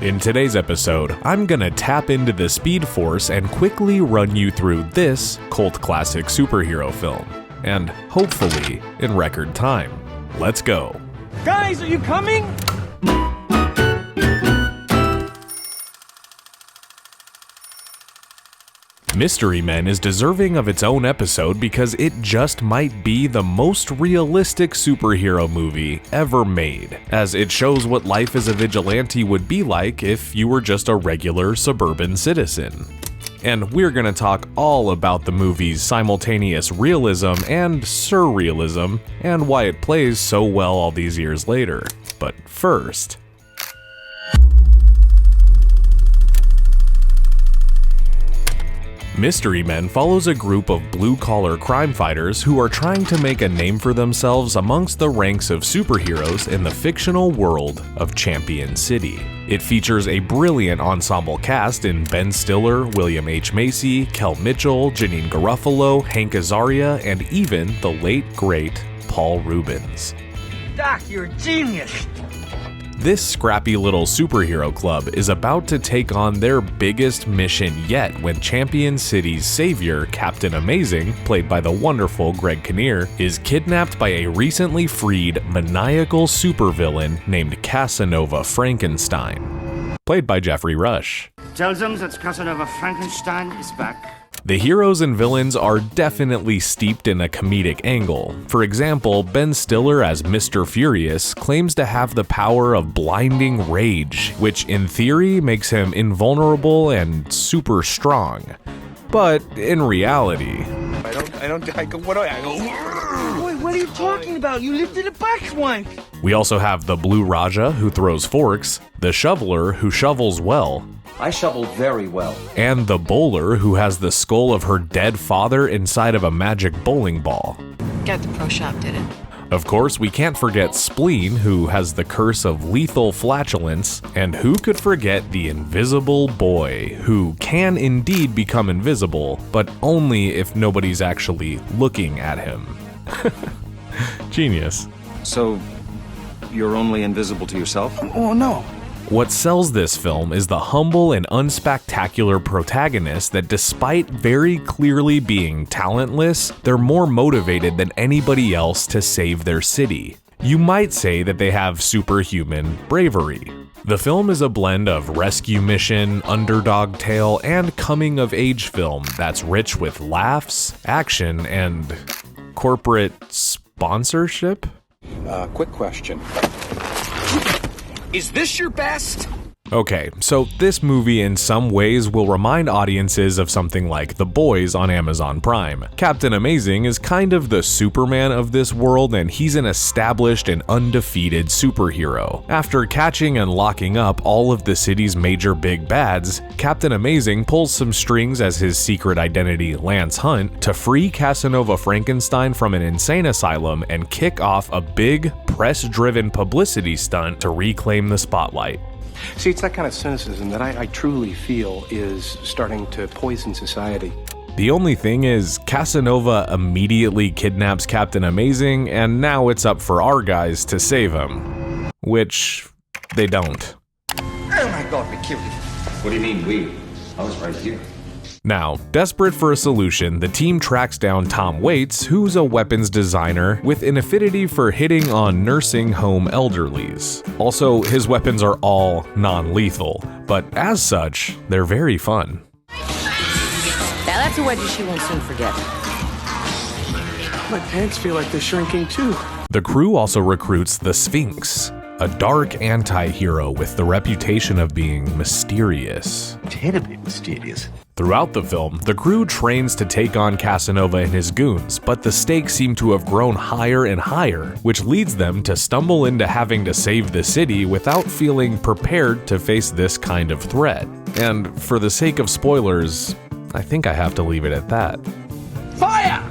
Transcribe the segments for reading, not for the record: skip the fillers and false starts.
In today's episode, I'm gonna tap into the Speed Force and quickly run you through this cult classic superhero film. And hopefully in record time. Let's go. Guys, are you coming? Mystery Men is deserving of its own episode because it just might be the most realistic superhero movie ever made, as it shows what life as a vigilante would be like if you were just a regular suburban citizen. And we're gonna talk all about the movie's simultaneous realism and surrealism, and why it plays so well all these years later. But first, Mystery Men follows a group of blue-collar crime fighters who are trying to make a name for themselves amongst the ranks of superheroes in the fictional world of Champion City. It features a brilliant ensemble cast in Ben Stiller, William H. Macy, Kel Mitchell, Janine Garofalo, Hank Azaria, and even the late, great Paul Reubens. Doc, you're a genius. This scrappy little superhero club is about to take on their biggest mission yet when Champion City's savior, Captain Amazing, played by the wonderful Greg Kinnear, is kidnapped by a recently freed maniacal supervillain named Casanova Frankenstein, played by Jeffrey Rush. Tell them that Casanova Frankenstein is back. The heroes and villains are definitely steeped in a comedic angle. For example, Ben Stiller as Mr. Furious claims to have the power of blinding rage, which in theory makes him invulnerable and super strong. But in reality, What are you talking about? You lifted a box once. We also have the Blue Raja who throws forks, the Shoveler who shovels well, I shovel very well. and the Bowler who has the skull of her dead father inside of a magic bowling ball. Got the pro shop, did it? Of course, we can't forget Spleen, who has the curse of lethal flatulence, and who could forget the Invisible Boy, who can indeed become invisible, but only if nobody's actually looking at him. Genius. So, you're only invisible to yourself? Oh, no. What sells this film is the humble and unspectacular protagonist that despite very clearly being talentless, they're more motivated than anybody else to save their city. You might say that they have superhuman bravery. The film is a blend of rescue mission, underdog tale, and coming-of-age film that's rich with laughs, action, and corporate sponsorship? Quick question. Is this your best? Okay, so this movie in some ways will remind audiences of something like The Boys on Amazon Prime. Captain Amazing is kind of the Superman of this world, and he's an established and undefeated superhero. After catching and locking up all of the city's major big bads, Captain Amazing pulls some strings as his secret identity, Lance Hunt, to free Casanova Frankenstein from an insane asylum and kick off a big, press-driven publicity stunt to reclaim the spotlight. See, it's that kind of cynicism that I truly feel is starting to poison society. The only thing is, Casanova immediately kidnaps Captain Amazing, and now it's up for our guys to save him. Which they don't. Oh my God, we killed him. What do you mean, we? I was right here. Now, desperate for a solution, the team tracks down Tom Waits, who's a weapons designer with an affinity for hitting on nursing home elderlies. Also, his weapons are all non-lethal, but as such, they're very fun. Now that's a wedgie she won't soon forget. My pants feel like they're shrinking too. The crew also recruits the Sphinx, a dark anti-hero with the reputation of being mysterious. Terribly mysterious. Throughout the film, the crew trains to take on Casanova and his goons, but the stakes seem to have grown higher and higher, which leads them to stumble into having to save the city without feeling prepared to face this kind of threat. And for the sake of spoilers, I think I have to leave it at that. Fire!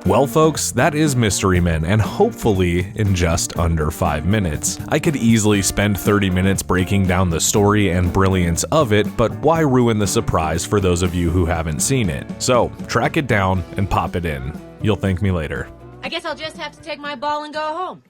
Well, folks, that is Mystery Men, and hopefully in just under 5 minutes. I could easily spend 30 minutes breaking down the story and brilliance of it, but why ruin the surprise for those of you who haven't seen it? So, track it down and pop it in. You'll thank me later. I guess I'll just have to take my ball and go home.